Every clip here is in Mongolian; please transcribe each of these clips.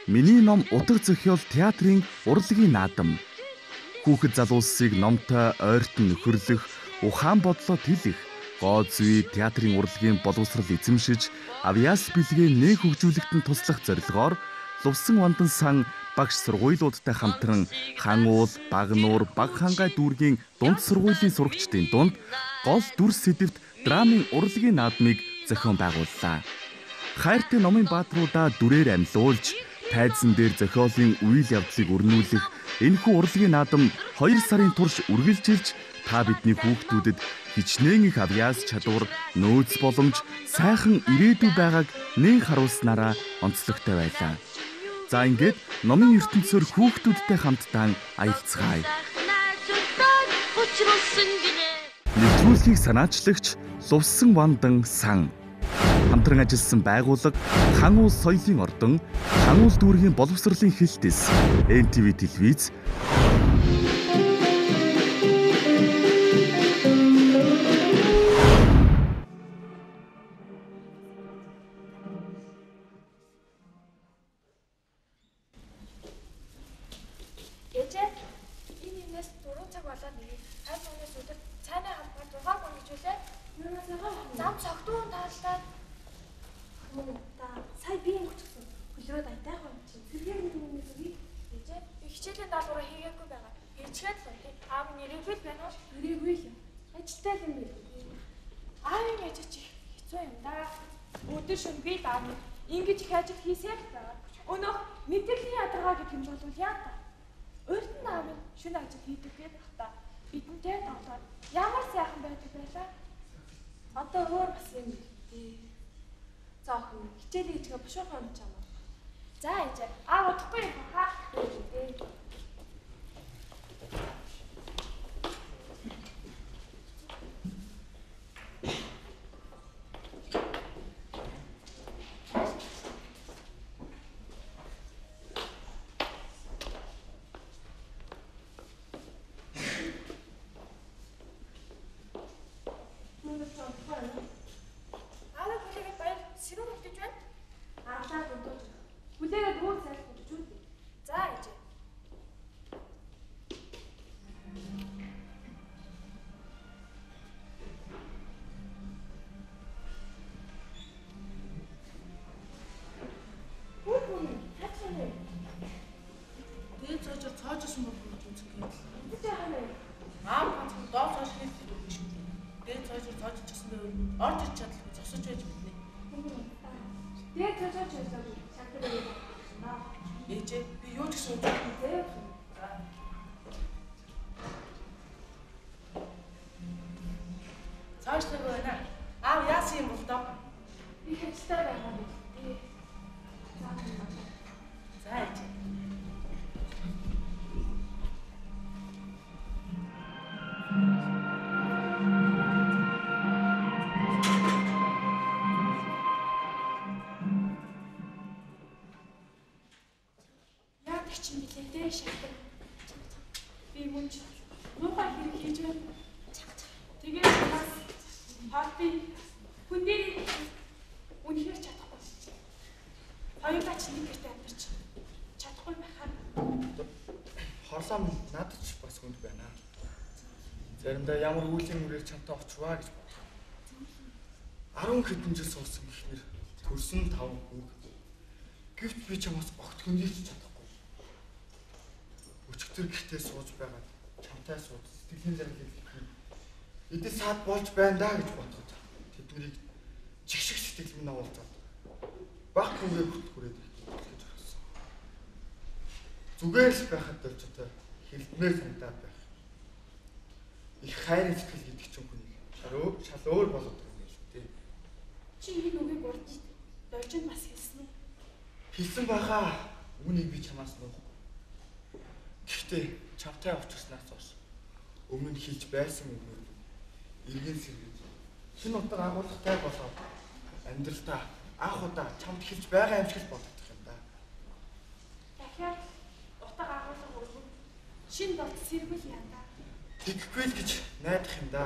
Миний ном утга зохиол театрын урлагийн наадам. Хүүхэд залуусыг номтой ойртон нөхөрлөх, ухаан бодлоо тэлэх, гоо зүй театрын урлагийн боловсрал эзэмшиж, авьяас бэлгээ нэг хөгжүүлэхтэн туслах зорилгоор Лувсан Вандан сан багш сургуулиудтай хамтран хан уул, баг нуур, баг хангай дүүргийн дунд сургуулийн сурагчдын дунд гол дүр сэдэвт драмын урлагийн наадмыг зохион байгууллаа. Хайртай номын баатруудаа дүрээр амьлуулж, тайзан дээр зохиолын үйл явдлыг өрнүүлэх энэхүү урлагийн наадам 2 сарын турш үргэлжилж та бидний хүүхдүүдэд хичнээн их авьяас чадвар, нөөц боломж, сайхан ирээдүй байгааг нэн харуулснараа онцлогтой байлаа. За ингээд номын ертөнцөөр хүүхдүүдтэй хамтдаа аялцгаая. Нэвтрүүлгийг санаачлагч Лувсан Вандан сан. Хамтран ажилласан байгууллага Хан уул соёлын ордон, Хан уул дүүргийн боловсролын хэлтэс, NTV телевиз. Сая би юм гоцсон. Хөлрөөд айтайх юм чи. Сэргээр нэг юм үгүй. Ээжээ хичээлийн даалгавраа хийгээгүй байгаа. Ээжгээд л тий. Аав нэрээгүй л байна уу? Нэрээгүй л юм. Ажилтай юм бэ. Аавын ажил чи хэцүү юм да. Өдөр шөнө би даав. Ингэж их ажил хийсээр байгаа. Өнөөх мэдээллийн ядаргаа гэх юм бол яа та. Урд нь аав шөнө ажил хийдэг гэдэг та. Бидэнтэй тоглоод ямар сайхан байдаг байлаа. Одоо өөр бас юм тий. Заахан хичээлээ хийгээ бушуухан унч чамаа. За ээжээ аав удахгүй юм хаа. Орж ич чадлаа зогсож байж мэднэ. Тэгээд цаашаа шагнал байна. Ээжээ би юу ч гэсэн үзэхгүй. Цааштай байна. Аав яасан юм бол доо. Би хэвчтэй байгаа юм. За ээжээ. Би мөнч муухай хэрэг хийж байна. Тэгээд бас парти хүндээ үнэхээр чадахгүй. Хоёулаа ч нэг гэртээ амьдарч чадахгүй байхаар. Хорлоо надад ч бас хүнд байна. Заримдаа ямар үеийн үрээр чамтай очиваа гэж бодлоо. 10 хэдэн жил суусан гэхнэр төрсөн 5 хүүхэд. Гэвч би чамаас огт хөндөж чадахгүй. Өчигдөр гихтээ сууж байгаа чамтай сууд сэтгэлийн зарил хэлэх. Эдээ саад болж байна да гэж бодоод тэднийг жигшиг сэтгэл минь авуулцаад баг хүнгээ бүрт хүрээд гэж орсон. Зүгээр л байхад л ч хэлмээр санагдаад байх. Их хайрын сэтгэл гэдэг чинь хүнийг шалуур болгоод байгаа юм шүү дээ. Чи энэ үгийг урдч дойжин бас хэлсэн үү? Хэлсэн байхаа. Үүнийг би чамаас нуух. Гэхдээ чамтай уулзснаас хойш өмнө нь хийж байсан өмнө эргэн сэргэж шинэ утга агуулгатай болоод амьдралдаа анх удаа чамд хэлж байгаа юм шиг л боддог юм да. Дахиад утга агуулга өргөн шинэ дот сэргүүл янда. Тэгэхгүй л гэж найдах юм да.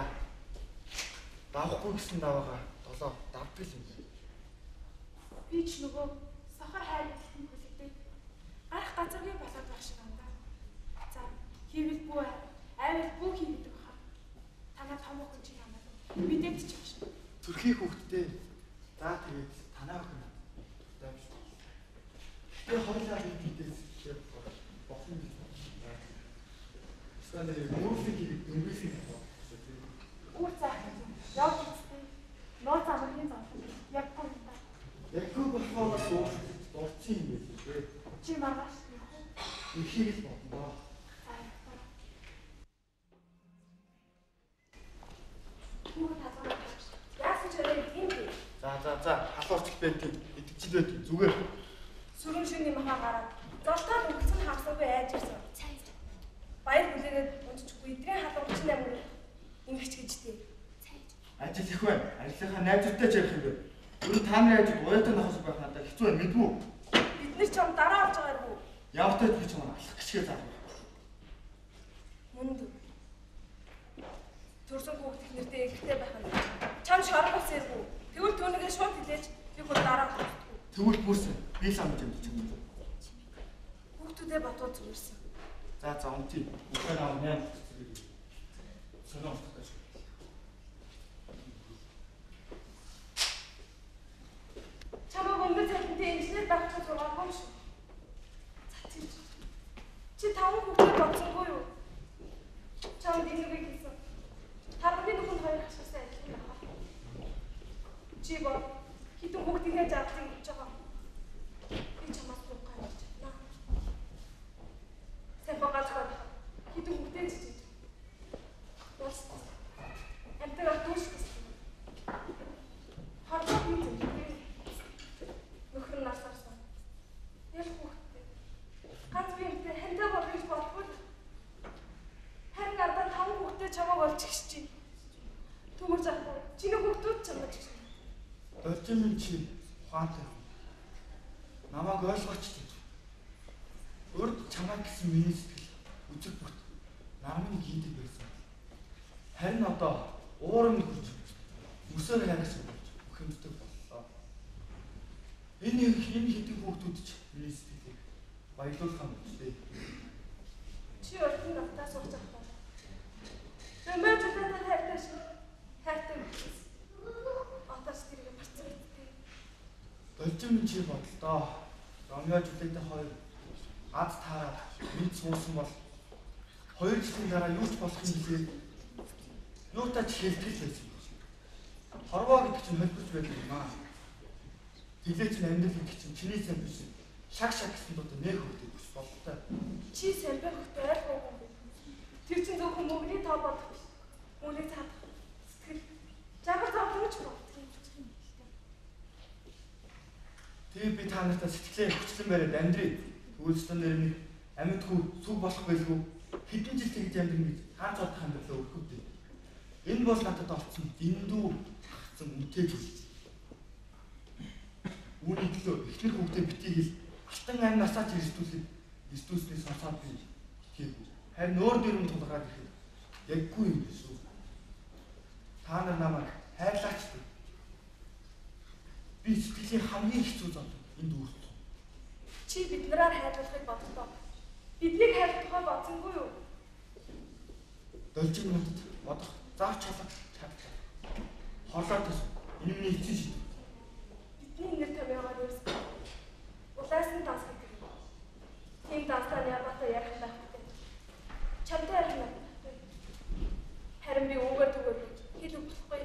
Давахгүй гэсэн даваагаа долоо давдаг юм. Би ч нөгөө газаргүй болоод байх шиг байна да. За хийвэл бүү айвал бүү хийдэг баха. Танаа томоохон чи намайг мэдээд ч багш. Төрхий хүүхдтэй. За тэгээд танаа охин. Тэгээ хойлоо бидээс бохон юм. Скандинав мөрфиг дөнгөсийг Үр заах. Явж үзтээ. Нууц амрын зовлон. Яггүй юм да. Яггүй болохоор дурцсан юм байна. Чи маргааш. Ихийг л бодно. Яасан ч өрөө юм бэ? За халуурч байтыг итгэж байт зүгээр. Сүрэн шүний махаа гараад золтоод өнгөцөн хавсаагүй айж ирсэн. Цайд. Баяр хүлээгээд унжчихгүй эдрийн халуурч нэмэр ингэч гэжтэй. Цайд. Ажил их байна. Ажлынхаа найзуудтай ч ярих юм бэ. Өөр та нарын ажил уяатай нөхөс байх надад хэцүү байна мэдвүү. Бид нар ч юм дараа авч байгаа юу? Явтай би ч юм алах гिचгээ заах. Мөнд. Төрсөн хүүхд их нэртэй ихтэй байх нь. Чам шорон болсон юм. Тэгвэл түүнийгээ шууд хилээж би бүр дараа авах. Тэгвэл бүрсэн. Би л амж юмд чам. Хүүхдүүдээ бодвол зүгээрсэн. За унтий. Ухаан аав ням. Соноо. Чамаа өндөр цалинтай инженер байх гэж байгаа юм шүү. За чи таван хүүхдээ бодсонгүй юу? Чамд энийг хэлсэн. Тархины нөхөнд хоёр хашаасаа ажиллах байна. Чи бод хитэн хүүхдийнхээ заавчийг хийж байгаа. Би чамаас бүгд гарч чадна. Сайн багаж гоо. Хитэн хүүхдээ чижиж. Бас амтгаа дүүш гэсэн. Харцаг юм. Нөхөр насаарсан. Ял хүүхдээ. Ганц би юмтай хандаа болох гэж бодвол харин ардаа таван хүүхдээ чамайг олж гисчи. Төмөр заахгүй. Чиний хүүхдүүд чамайг гисчи. Должин минь чи ухаантай. Намайг ойлгооч гэж. Өөрт чамайг гэсэн миний сэтгэл үзэг бүт намын гийдэг байсан. Харин одоо уурам хурж мөсөр хайрсан болж өхөмдөг боллоо. Энэ хитэн хүүхдүүд ч миний сэтгэлийг баялуулах юм дээ. Чи өртөн давтаа сууж байгаа. Нэмэр зөвхөн хайртай шүү. Хайртай. Атас тэрэг марцсан гэдэг. Должин минь чи бодлоо. Ромео Жулиеттэй хоёр ад таараад мэд суусан бол 2 жилийн дараа юу ч болох юм гэлээ. Юутай ч хэлтгэл байсан. Хорвоо гэдэг чинь холбож байдаг юм аа. Тэглээ чинь амьдрал гэдэг чинь чиний сайн биш. Шаг гэсэн дуудаа нэр хөвдөг биш болтой. Чи сайн байх хөтэй ойлгоогүй. Тэр чинь зөвхөн мөнгөний тоо бодох биш. Үүнийг цаадах. Сэтгэл. Жагаар зовлонч бодох юм шиг юм хэлтэй. Тэгээ би та нартай сэтгэлээ хүчлэн бариад амьдрий. Үйлчлэн нэрний амьдгүй сүг болох байлгүй. Хэдэн жил тэгж амьдрын гэж хаан цаадах амьдралаа өрхөвдөв. Энэ бол надад олцсон дэндүү хатсан үнэтэй зүйл. Үүнийг л эхнэр хүүхдээ битгий алтан ань насаач эрсдүүлсний сонсоод би итгэв. Харин өөр дэрэм тулгараад ирэхэд яггүй юм биш үү? Та нар намайг хайрлаач дээ. Би сэтгэлийн хамгийн хэцүү зов энд үүрлээ. Чи бид нараар хайрлахыг бодлоо. Биднийг хайрлах тухай бодсонгүй юу? Должин надад бодох заавч чадчих. Хорлоод энэ миний эцэг шийдвэр. Бидний нэр томьёогоор ерөөс. Улаасан данс гэдэг. Тийм дансаар ябатай ярих байхгүй. Чамтай ярих хэрэгтэй. Харин би үгээр түгээр хэл өгөхгүй.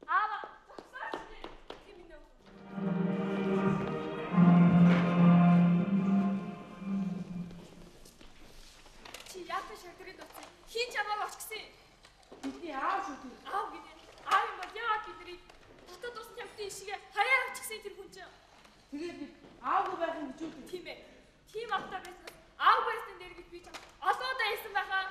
Аава, зогсооч. Тийм нэ. Чи яатай шалгырыг авсан? Хин чамайг авч гисэн. Бидний аав шүү дээ. Аав гэдэг. Аав юм бол яагаад бидний дотоод усан чамтай ишигээ хараа авч гисэн тэр хүн чинь. Тэгээд би аавгүй байх юм гэж үү? Тийм ээ. Тийм автаа байсан. Аав байсан дээр гэж би чам олоодаа хэлсэн байхаа.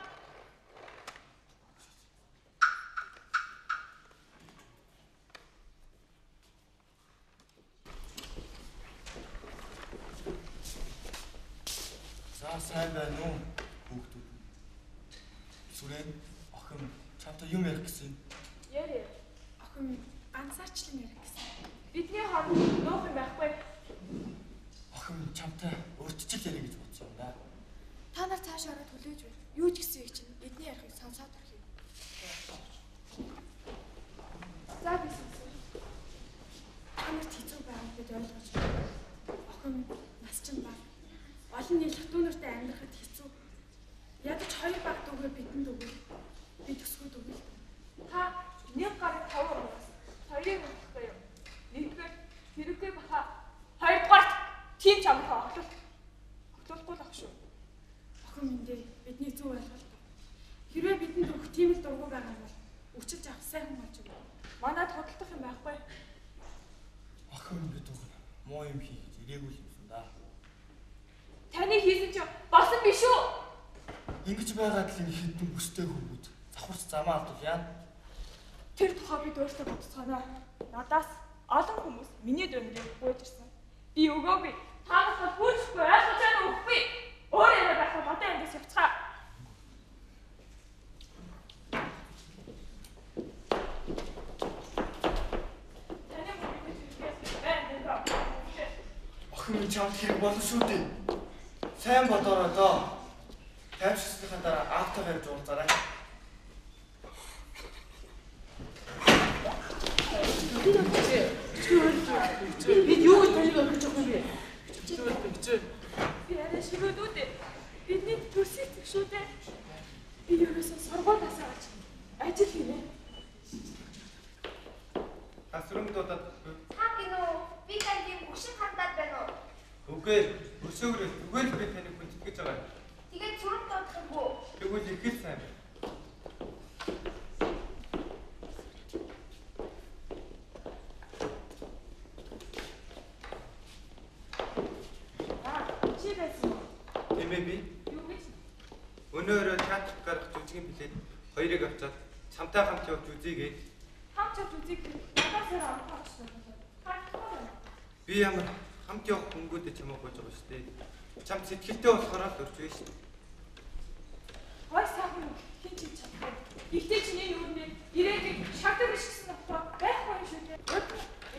За сайн байна уу хүүхдүүд. Сүрэн охин чамтай юм ярих гэсэн. Яа. Охин ганцаарчлан ярих гэсэн. Бидний хооронд нуух юм байхгүй. Охин чамтай өөрт цаашаараа төлөөж байна. Юу ч гэсэн их чинь эдний ярихыг сонсоод байх юм. За би сонсоо. Хамт хэцүү байгааг бид ойлгож байна. Охин нас чинь баг. Олон нийт хатуунартай амьдрахад хэцүү. Ядаж хоёр баг дүүгээр бидэнд өгөө. Би төсгөөд өгөө. Та нэг гарыг 5 ураас хоёрыг өгөхгүй юу? Нэгдүгээр хэрэггүй баха. Хоёрдугаарт тийм ч амархан оглуулахгүй л ах шүү. Охин минь дээр бидний зөв ойлголт. Хэрвээ бидэнд өгөх тийм л дургу байгаа бол өчилж авах сайн хүн болж байна. Манайд хөдөлтөх юм байхгүй. Охин бид өгнө. Муу юм хийж ирээгүй юмсан да. Таны хийсэн чинь болсон биш үү? Ингэж байгаад л энэ хитэн бүстэй хүмүүс завхарч замаа алдвал яа. Тэр тухай бид өөртөө бодцгаанаа. Надаас олон хүмүүс миний дүнгийг гуйж ирсэн. Би өгөөгүй. Та бас бүрчгүй ойлгож байгаа үгүй. Өөр яриа байхгүй одоо эндээс явцгаа. Таны мөрөд хэрэгээс байна даа. Охин чамд хэрэг болно шүү дээ. Сайн бодороо доо. Тайвширсныхаа дараа автогаар зурцаарай. Би юу гэж таныг өгч өгөх юм бэ? Би арай шивэд үүдээ. Бидний төрсөй шүү дээ. Би ерөөсөө сургууль асаач. Ажил хийнэ. Асрымдуудад Та гинөө би таньгийн хөшин хандаад байна уу? үгүй өсөөгөр зүгээр л би таныг хүндэтгэж байгаа. Тэгээд чурам доодох юм уу? Тэгвэл их л сайн. Чи байсан уу? Тэмээ би Юу гэж? өнөөрөө театрт гарах жүжигийн билет хоёрыг авчаад чамтай хамт явж үзье. Хамт явж үзье. Надаас авах авчихсан. Хаач. Би ямар хамт явах хүмүүдэд чамайг гойж байгаа шүү дээ. Чам сэтгэлтэй болохоор л урьж байна шүү дээ. Гой сайхан хин ч чадах. Игтэй чиний юунд ирээдүйг шагтар биш гэсэн утгаар байхгүй юм шүү дээ.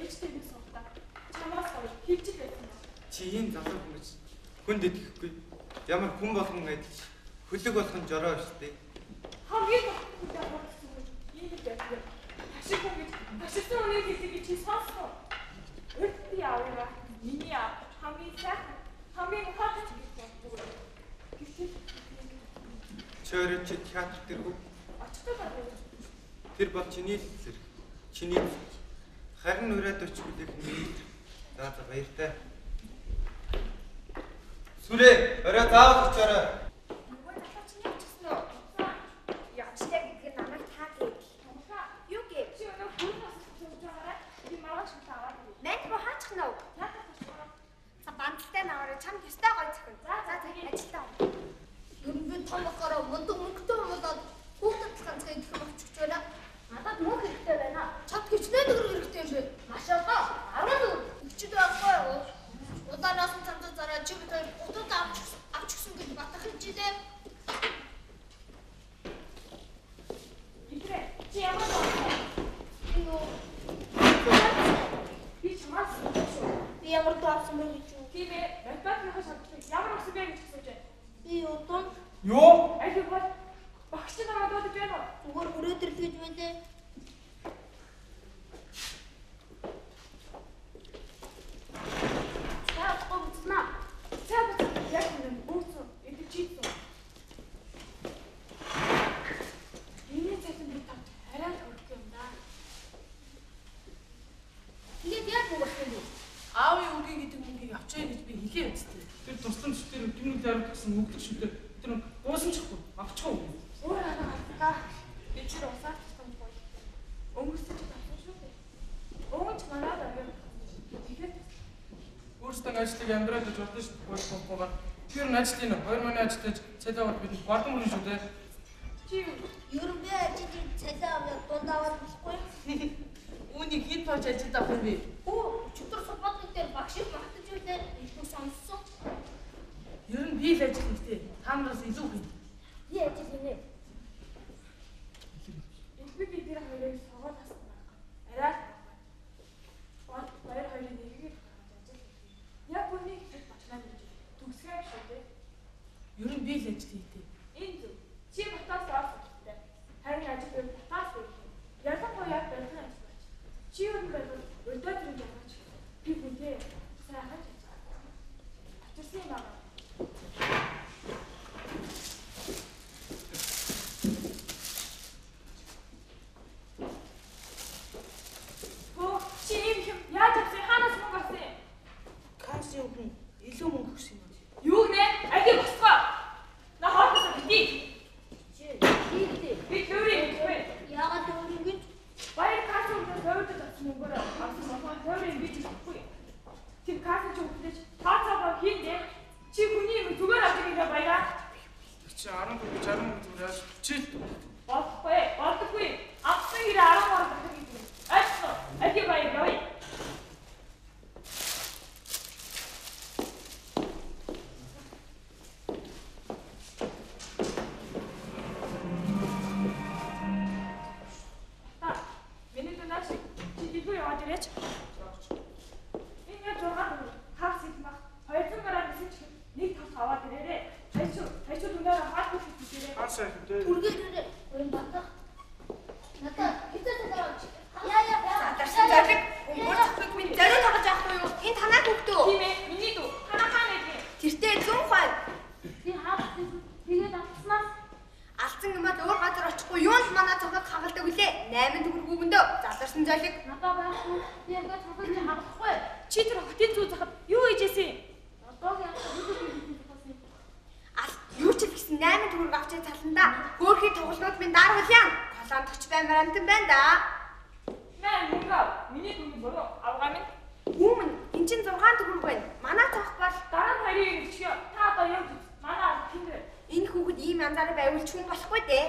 Ээжтэй нэг суултаа. Чамаас гоё хилжил байсан ба. Чи ийм залуу хүмүүс хүнд идэхгүй. Ямар хүн болгон адилж хөлөг болгон жороо шүү дээ. Хамгийн гол ямар гэсэн үг ийм л байдаг. Ашиг хүн гэж ашигтай үнийг хэлдэг чи сонсно. Өртөө яваа. Миний хамгийн сайхан хамгийн хот гэж боддог. Чөөрөч театр дэргүй. Очтой байна. Тэр бол чиний л зэрэг. Чиний харин ураад өчгөлийг нэг за баяртай. Сүрээ орой заавал очоорой. Нөгөө залуу чинь явчихсан уу? Явчлаа гэдгийг намайг таа гээ. Юу гээ? Чи өнөө бүр нас сууж байгаарай. Би маргааш шүтээ аваад ирээ. Мэд руу хаачих нөө. Яагаад гэж За бандалтай наваараа чамд ёстой гой зөхөн. За ажилтаа. Ер нь би том болохоор мундаг мөнгөтэй болоод хүүхдэд ганцхан идэх юм болчихж байна. Надад мөнгө хэрэгтэй байна. Чад хичнээн төгрөг хэрэгтэй юм бэ? Маш одоо 10 төгрөг. Өчигд байхгүй юу? Удаанаас нь цамцаа зараа чи бид утад авчихсан гэж батах юм чи дээ. Итрээ чи ямар байна? Юу? Би чамаас шүү. Би ямар таасан бэ гэж юу? Тийм ээ. Математикийн шалгалт ямар өсөв бэ гэж асууж байна. Би удаа Юу? Аль бол багш намайг дуудаж байна уу? зүгээр өрөөдөр л гэж байлээ. За гомцна. За яг юм бууцсан. Эдгээр чийдсэн. Миний цайсан би тав арай хөрөх юм да. Тэгээд яг юу болох юм бэ? Аавын үгийн гэдэг мөнгийг авчаа гэж би хэлээ үстэй. Тэр тусламж шүтээр тэмүүлд ярих гэсэн мөнгөлөх шүтээр тэр гуусамжихгүй авчихгүй. Өөр анаа би чир усаад тусламж гоё. Өнгөрсөн ч авсан шүү дээ. Өнгөч манад авъя. Тэгээд Өөрсдөө ажлыг амьдраад гэж болно шүү дээ. Гуйхгүйгээр. Тэр нь ажил энэ 2 манай ажилтаж цалиавал бид гардан мөрөн шүү дээ. чи Ер нь би ажил цалиа аваад дундаваад болохгүй. Үүнийг хэд тооч ажилд авах юм бэ? Оо, чөтөр супатны дээр багшиг магтаж үлээ. Илүү сонссон. Ер нь би л ажил хийхдээ. Та нараас илүү хий. Би ажил хийнэ. би бид хоёрыг согоод тасна байхгүй. Арай бод баяр хоёрын нэгийг гаргаж ажил хийх. Яг үнийг хэд бачнаа гэж төгсгөө шүү дээ. Ер нь би л ажил хийхдээ. онгоцны хүн илүү мөнгө өгсөн юм. Юу нэ? Аги босгоо. На хоолой битий. Би төрийн бэ. Яагаад төрийн гэж? Баяр касс өгөх төвөд татсан мөнгөөр авсан болохоор төрийн би чихгүй. Тэр касс өгөхлөж таацаа хийндэ. Чи хүний юм зүгээр авдаг юм баяраа. Чи 10 зүгээр чи Болдоггүй. Авсан хэрэг 10 мөр авдаг юм. Ачаа. Аги баяр явъя. Үргэлжлүүлээ. Өөрийн батах. Надад хитээсээ Задарсан зориг. Өнгөрөх минь зориг tagaж авах уу? энэ танаа хүүхдөө. Тийм ээ. Миний дүү. Танаа хаан ээ. Тэртээ 100 хой. Би хаалцсан. Тэгээд авснаас алдсан юмад өөр газар очихгүй юунд манай цогцог хагалдаг үлээ. 8 төгрөг өгөндөө задарсан зориг. Надад байхгүй. Би яг цогцог чи хагалахгүй. Чи тэр хотын зүү захад юу хийжээсэн? Одоогийн юу ч гэсэн 8 төгрөг авчиж таланда хөөхий тоглолтууд минь даруулъя. Колондогч баймаар амтан байна да. Мэн мөнгө. Миний дүү бороо авгаа минь. Өмнө энэ чинь 6 төгрөг байна. Манай цогц бол Дараа нь хоёрыг өчгөө. Та одоо яг манай тэнд энэ хүүхэд ийм янзаараа байвал ч хүн болохгүй дээ.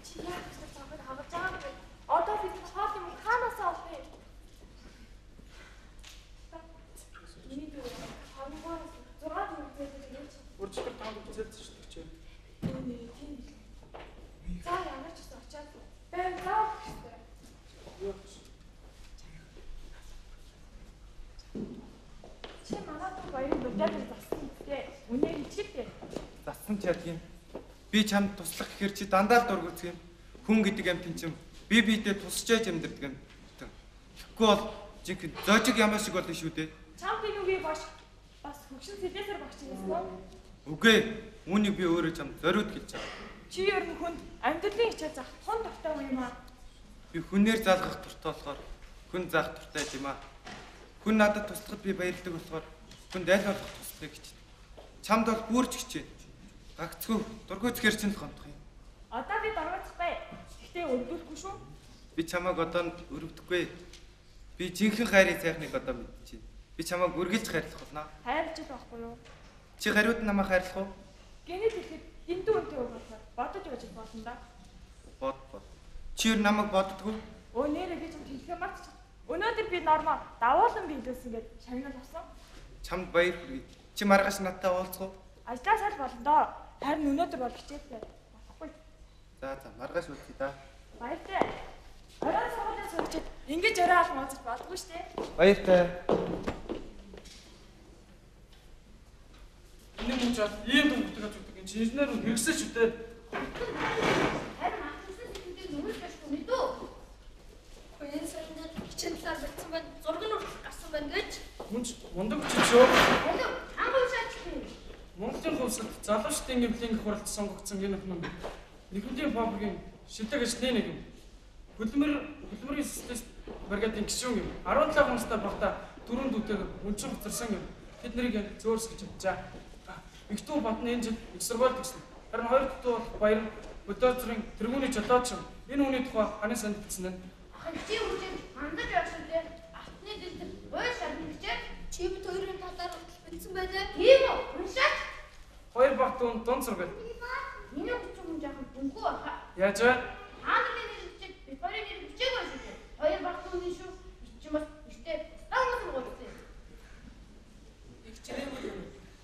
чи яах гэж цогцог хагалж байгаа юм бэ? Одоо бид хоол юм хаанаас авах вэ? Миний дүү хамгаас 6 төгрөг зээлж Үржигтэй танд үзэлцэж шүү дээ. тийм. За ямар ч гэсэн очиад байн заа гэжтэй. Чи манай дүү баярын дуудаад зассан гэдэг. Үнэ хичээлтэй. Зассан ч ядгийн. Би чамд туслах гэхэр чи дандаа л дургуцх юм. Хүн гэдэг амтэн чим би биедээ тусчээж амьдэрдэг юм. Тэгэхгүй бол жинхэнэ зожиг ямар шиг болно шүү дээ. Чамд энэ үгийг бас хөгшин сэдээсээр багч юм уу? Үгүй. Үүнийг би өөрөө чамд зориуд хэлж байгаа. Чи ер нь хүнд амьдралын хичээл заах хон дуртай юм аа. Би хүнээр залгах дуртай болохоор хүн заах дуртай юм аа. Хүн надад туслахад би баярлдаг болохоор хүнд аль болох туслахыг хичээнэ. Чамд бол бүрч хичээнэ. Гагцгүй дургуйцхээр чинь л гомдох юм. Одоо би дургуйцахгүй. Гэхдээ өргөдөлгүй шүү. Би чамайг одоо өргөдөхгүй. Би жинхэнэ хайрын сайхныг одоо мэдчихэв. Би чамайг үргэлж хайрлах болно. Хайрлаж л байхгүй юу? Чи хариуд намайг хайрлах уу? Гэнэт ихэд дэндүү үнтэй угаасаар бодож байж болно да. Бод. Чи юу намайг боддгоо? Өө нэрээ би ч хэлхээ марч. Өнөөдөр би нормаа давуулан биелүүлсэн гэж шагнал авсан. Чамд баяр хүргэе. Чи маргааш надтай уулзах уу? Ажлаа салж болно доо. Харин өнөөдөр бол хичээлтэй. Болохгүй. За маргааш уулзъя да. Баяртай. Орой сургуулийн сурагчид ингэж орой алга уулзах болдгоо штэ. Баяртай. Энэ мөн ч ийм дүнтэй гэж үздэг. Чи инженер нь хэрэгсэн шүү дээ. Харин ахласан зүйлийг нүгэл гашгүй мэдүү. Хоёрын сарнад хичээл талаар бэлдсэн байна. Зураг нь хүртэл гарсан байна гэж. Мөн ч мундаг хүч шүү. Болов хангуй шаардлагатай. Монголын хувьсад залуучдын гэмтлийн хуралд сонгогдсон энэ хүн Нэгүлийн фабрикийн шилдэг ажлын нэг юм. Хөдөлмөрийн системс бригадын гишүүн юм. 17 хүнстэй багтаа дөрөв дүүтэйгээр өнчин хоцорсон юм. Тэд нарыг зөөрс гэж боджаа. Игтүү Батны энэ жил их сургууль төгснө. Харин хоёр дүү бол баяр бөлдөөцрийн тэргүүний жолооч юм. Энэ хүний тухай ханы санд бичсэн байна. Ахын чи үржин хандаж явсан дээ. Атны дэлтэр ой шарнагчаа чи бид хоёрын талаар бэлдсэн байлаа. Тийм үү? Уншаач. Хоёр баг дүүн дунд сургууль. Миний хүч юм жаахан бүнгүй баха. Яаж вэ? Хааны нэрчээ бид хоёрын нэр бичээгүй шүү дээ. Хоёр баг дүүний шүү. Бичмэс ихтэй стангаас гооцсон.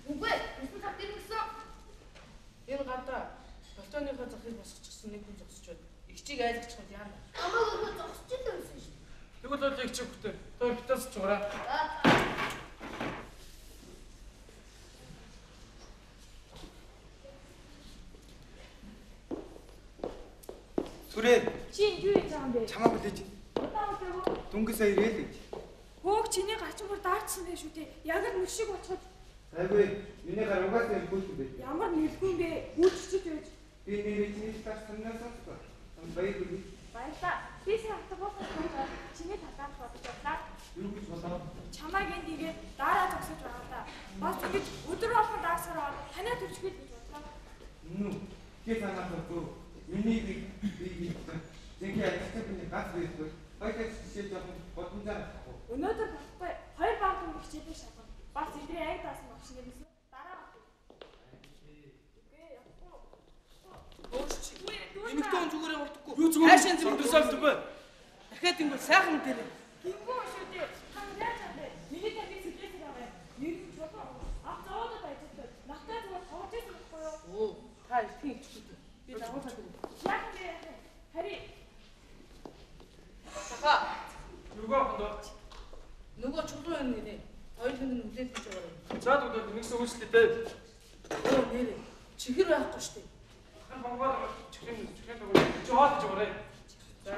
Үгүй, энэ цаг дээр гэсэн. Энэ гадаа Балтоныхаа захыг босчихсон нэг хүн зогсож байна. Игчийг айлгч хол яана. Амаагүй зогсож л байсан шүү. Тэгвэл бол игчиг хөтөө. Тоо битээс чугаараа. Сүрээ. Чи юу хийж байгаа юм бэ? Чамаа хүлээж. Удаа удаа. Дүнгийн сая ирээ л гэж. Хөөх чиний гачмар даарчсан байх шүү дээ. Яг л мөшиг очиход Айгүй, миний гар угаасаа бүлгүй бэ. ямар нэлгүй юм бэ? Үүччихэж байж. Би нэрээ чиний тас санаас сонсгоо. Баяр хүргэе. Баярлаа. Би сая автогоос чиний талаар бодож байна. Юу гэж болоо? Чамайг энд игээ дараа зогсож байгаа да. Бас ингэж өдөр болгон дагсараа танаа төрчихгүй гэж бодлоо. Гээ санаад өгөө. Миний би зингээ ажиглах гац байдаг. Хоёроо шишээ жоохон бодомжаар авахгүй. Өнөөдөр болохгүй 2 баг дүн хичээлээ шалгав. Бас эдрийн аяг даасан багш нэрээс дараа авах. Эмэгтэй зүгээр явуулдаггүй. Юу зүгээр? Хайшаа зэмдэрсэлдэг бай. Дахиад ингэ сайхан дээрээ. Гингүү шүү дээ. Хангай чамд. Миний таныг сүлжээс аваа. Нэр нь чулуу. Ах зоодод ажилладаг. Нахтай зүгээр тоож байсан байхгүй юу? Оо, та ихтэй ичгүй. Би дагуулсан юм. Яг нэ. Хари. Таха. Юугаа хондоо. Нөгөө чулуу юм нэ. Хоёулын нь үлээд гэж байгаа. Заад өгдөө нэгсэн үйлчлээ дээ. Оо нэрээ. Чихэр байхгүй шүү дээ. Хан багваа чихэн дөгөө. Жоод гэж өгөөрэй. За.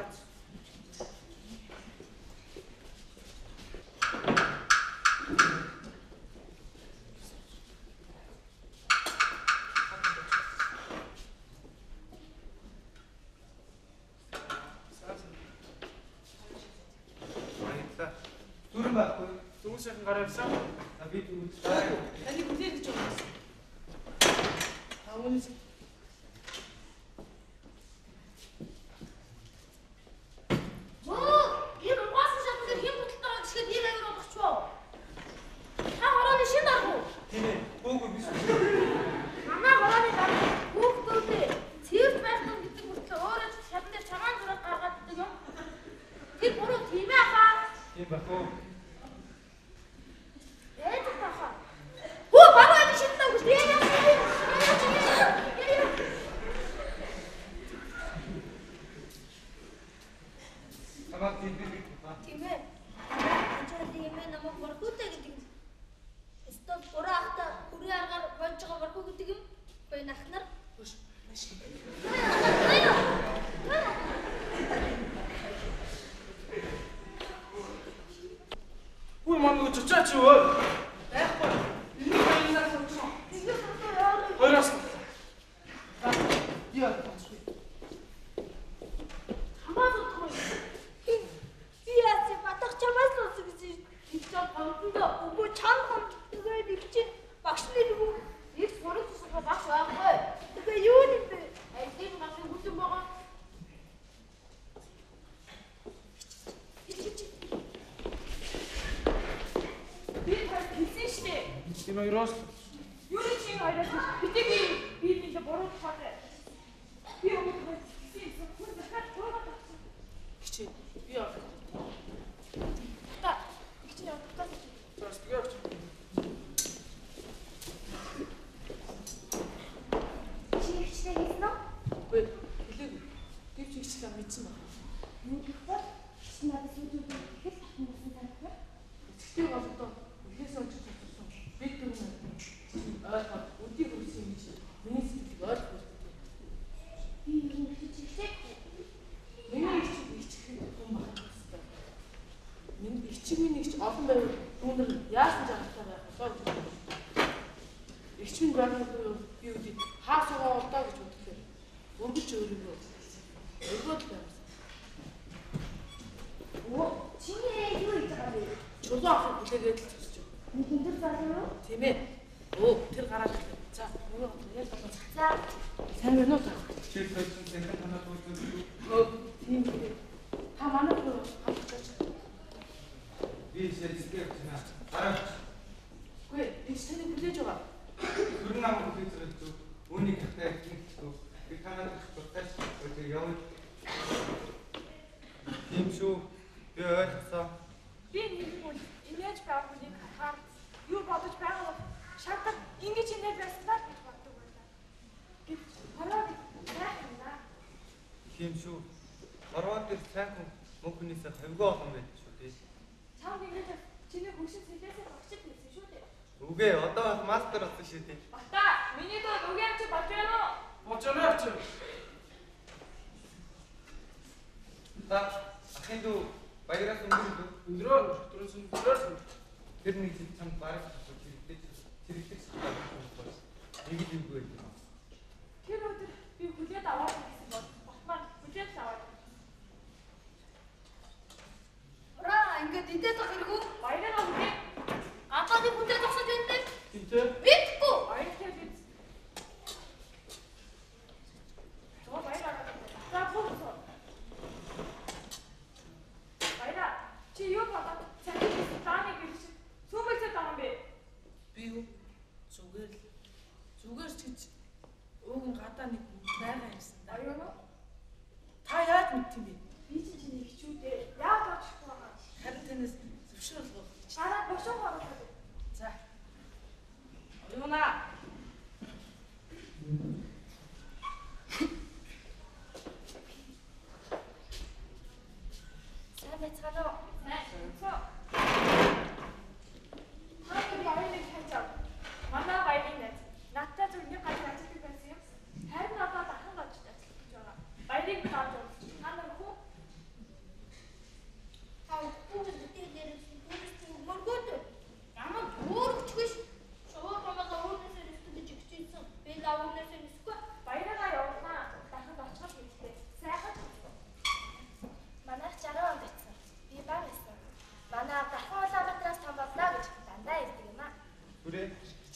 Зүрэн байхгүй. Дүүсийн гараа явсан. Би түгэл. Таны үлээд гэж байгаа. Таавал ингээд эдээдах хэрэггүй. юу? Зүгээр ч гэж ууган гадаа нэг байгаа юмсан да. Аюу нь Та яаж мэдт юм бэ? би чиний хичүүдээ яаж очихгүй байгаа. Харин танаас зөвшөөрөл авах. Араа бошоо гаргаад. За. Оюуна. Сайн байцгаана уу? Манай баярыг хайчаа. Манай баярын найз. Надтай зөв нэг газар ажилладаг байсан юм. Харин одоо дахин очиж ажиллаж байгаа. Баярыг тааж уу. Та нар хүү? Бүгд дээрээс мөргөөд ямар өөрчлөж шууд хамаага өөрөөсөө нэстэж игчээсэн. Би лавнасаа нэсгүй. Баяраа явуулнаа. Дахин очих хэрэгтэй. Сайхан. Манайх 60 он байсан. Би баг байсан. Манай дахин Улаанбаатараас том болно гэж дандаа хэлдэг юм аа. Түрээ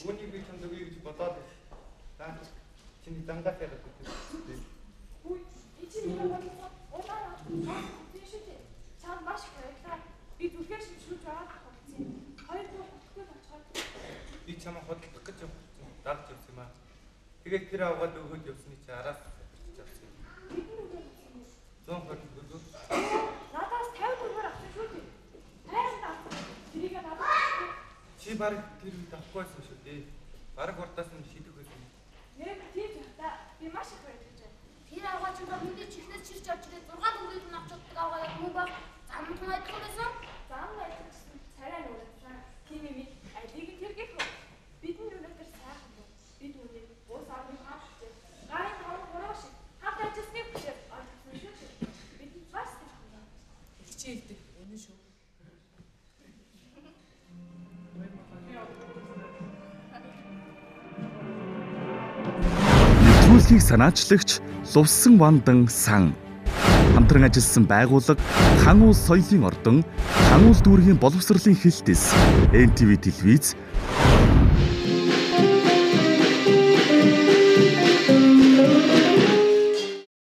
үүнийг би чамд өгье гэж бодоод байна. Чиний дандаа яриад байдаг. Үгүй. Би чиний бодлоо. Улаан. Тийшээ. Чам маш баярлалаа. Би түлхэр шившүүлж байгаа болсон. Хоёр дахь хөтгөл очиход. Би чамаа хөдөлгөх гэж дагж явсан юм аа. Тэгээд тэр аваад өгөөд явсны чи араас авчиж авсан. Бидний үгээр 120 төгрөг. надаас 54-ээр авсан шүү дээ. Хайранд авсан. Тэрийг надад Чи баг тэр үед авахгүй байсан шүү дээ. Бараг урдаас нь шийдэх байсан. нэг тийм та би маш их баярлаж байна. Тэр аваач нь мэдээж чихнээс чирч авч ирээд 6 төгрөгийг нь авч чаддаг аваа яг мөн баг замхан айдсан байсан. Зам ажилласан царай нүрсэн. Тийм юм алийг тэргэх үү? Бидний өнөөдөр сайхан байна. Бид үүнийг уус авны хааштай. Гарын таван хураа шиг хамт ажилласныг хүсэж ойлгосон шүү дээ. Бид бас сайхан байна. Хичээлдэг. Үнэн шүү. Нэтгүүлгийг санаачлагч Лувсан Вандан сан хамтран ажилласан байгууллага Хан улс соёлын ордон, Хан улс дүүргийн боловсролын хэлтэс, NTV телевиз,